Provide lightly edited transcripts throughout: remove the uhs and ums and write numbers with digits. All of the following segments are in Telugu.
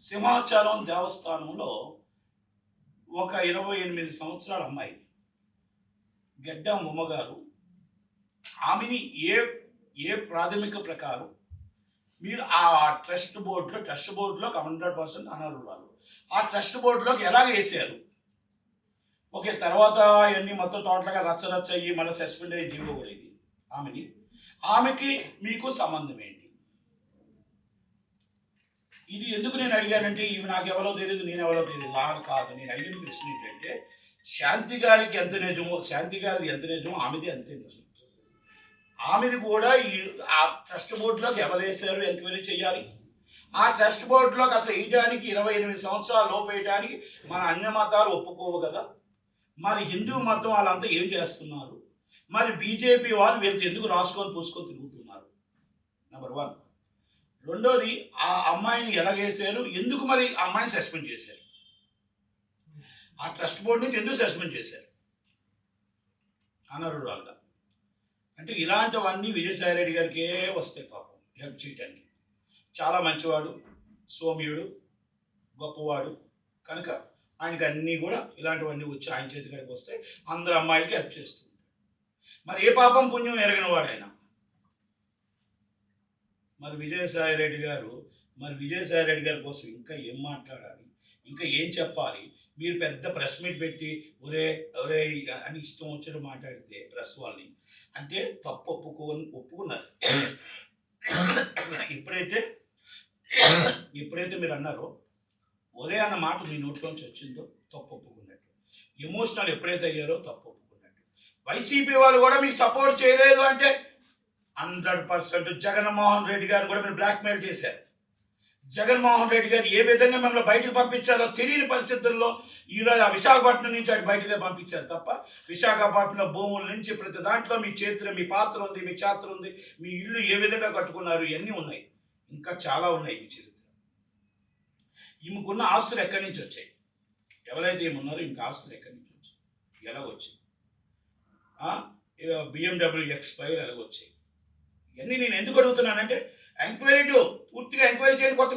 సింహాచలం దేవస్థానంలో ఒక 28 సంవత్సరాల అమ్మాయి గెడ్డం ఉమ్మగారు ఆమెని ఏ ఏ ప్రాథమిక ప్రకారం మీరు ఆ ట్రస్ట్ బోర్డులో 100% అనర్హురాలు. ఆ ట్రస్ట్ బోర్డులోకి ఎలాగ వేసారు? ఓకే, తర్వాత అవన్నీ మొత్తం టోటల్గా రచ్చరచ్చ అయ్యి మళ్ళీ సస్పెండ్ అయ్యి జీవో పడేది ఆమెకి మీకు సంబంధం ఏంటి? ఇది ఎందుకు నేను అడిగానంటే ఇవి నాకు ఎవరో తెలియదు, నేను ఎవరో తెలియదు కాదు. నేను అడిగిన ప్రశ్న ఏంటంటే శాంతి గారికి ఎంత నిజమో ఆమెది అంతే నిజం. ఆమెది కూడా ఆ ట్రస్ట్ బోర్డులోకి ఎవరు వేసారు ఎంక్వైరీ చేయాలి. ఆ ట్రస్ట్ బోర్డులోకి అసలు వేయడానికి 28 సంవత్సరాల లోపు వేయడానికి మన అన్య మతాలు ఒప్పుకోవు కదా. మరి హిందూ మతం వాళ్ళంతా ఏం చేస్తున్నారు? మరి బీజేపీ వాళ్ళు వీళ్ళతో ఎందుకు రాసుకొని పూసుకొని తిరుగుతున్నారు? నెంబర్ 1. రెండోది, ఆ అమ్మాయిని ఎలాగేసారు, ఎందుకు మరి ఆ అమ్మాయిని సస్పెండ్ చేశారు? ఆ ట్రస్ట్ బోర్డు నుంచి ఎందుకు సస్పెండ్ చేశారు అనర్హురాలుగా? అంటే ఇలాంటివన్నీ విజయసాయిరెడ్డి గారికే వస్తాయి పాపం హెల్ప్ చేయడానికి. చాలా మంచివాడు, సౌమ్యుడు, గొప్పవాడు కనుక ఆయనకి అన్నీ కూడా ఇలాంటివన్నీ వచ్చి ఆయన చేతి కాడికి వస్తే అందరు అమ్మాయిలకి హెల్ప్ చేస్తుంది. మరి ఏ పాపం పుణ్యం ఎరగిన వాడు ఆయన? మరి విజయసాయిరెడ్డి గారి కోసం ఇంకా ఏం మాట్లాడాలి, ఇంకా ఏం చెప్పాలి? మీరు పెద్ద ప్రెస్ మీట్ పెట్టి ఒరే అని ఇష్టం వచ్చినట్టు మాట్లాడితే ప్రెస్ వాళ్ళని అంటే తప్పు ఒప్పుకున్నారు. ఎప్పుడైతే మీరు అన్నారో ఒరే అన్న మాట మీ నోట్లోంచి వచ్చిందో తప్పు ఒప్పుకున్నట్టు. ఎమోషనల్ ఎప్పుడైతే అయ్యారో తప్పు ఒప్పుకున్నట్టు. వైసీపీ వాళ్ళు కూడా మీకు సపోర్ట్ చేయలేదు అంటే 100% జగన్మోహన్ రెడ్డి గారు కూడా మీరు బ్లాక్మెయిల్ చేశారు. జగన్మోహన్ రెడ్డి గారు ఏ విధంగా మిమ్మల్ని బయటకు పంపించారో తెలియని పరిస్థితుల్లో ఈరోజు ఆ విశాఖపట్నం నుంచి అటు బయటగా పంపించారు తప్ప విశాఖపట్నం భూముల నుంచి ప్రతి దాంట్లో మీ చేతిలో మీ పాత్ర ఉంది, మీ చాత్ర ఉంది, మీ ఇల్లు ఏ విధంగా కట్టుకున్నారు ఇవన్నీ ఉన్నాయి. ఇంకా చాలా ఉన్నాయి మీ చరిత్ర. ఈమెకున్న ఆస్తులు ఎక్కడి నుంచి వచ్చాయి? ఎవరైతే ఏమున్నారో ఇంకా ఆస్తులు ఎక్కడి నుంచి వచ్చాయి? ఎలాగొచ్చాయి? BMW X5 ఎలాగొచ్చాయి? ఇవన్నీ నేను ఎందుకు అడుగుతున్నానంటే పూర్తిగా ఎంక్వైరీ చేయండి. కొత్త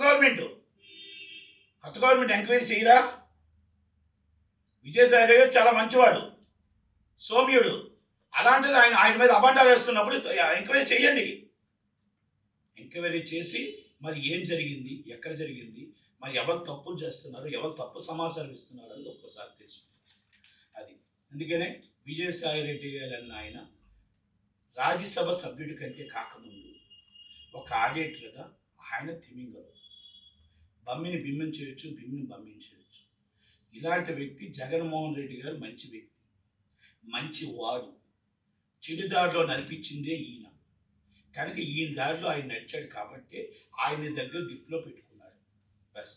గవర్నమెంట్ ఎంక్వైరీ చేయరా? విజయసాయి గారు చాలా మంచివాడు, సౌమ్యుడు. అలాంటిది ఆయన మీద అబండాలు వేస్తున్నప్పుడు ఎంక్వైరీ చేయండి. ఎంక్వైరీ చేసి మరి ఏం జరిగింది, ఎక్కడ జరిగింది, మరి ఎవరు తప్పులు చేస్తున్నారు, ఎవరు తప్పు సమాచారం ఇస్తున్నారు అనేది ఒక్కసారి తెలుసుకుంటారు. అది అందుకనే విజయసాయి రెడ్డి గారు అన్న ఆయన రాజ్యసభ సభ్యుడి కంటే కాకముందు ఒక ఆడిటర్గా ఆయన తిమింగలు బమ్మిని బిమ్మం చేయొచ్చు, బిమ్మిని బమ్మిని చేయొచ్చు. ఇలాంటి వ్యక్తి జగన్మోహన్ రెడ్డి గారు మంచి వ్యక్తి, మంచి వాడు. చెడు దారిలో నడిపించిందే ఈయన కనుక ఈయన దారిలో ఆయన నడిచాడు కాబట్టి ఆయన దగ్గర గిఫ్ట్లో పెట్టుకున్నాడు. బస్.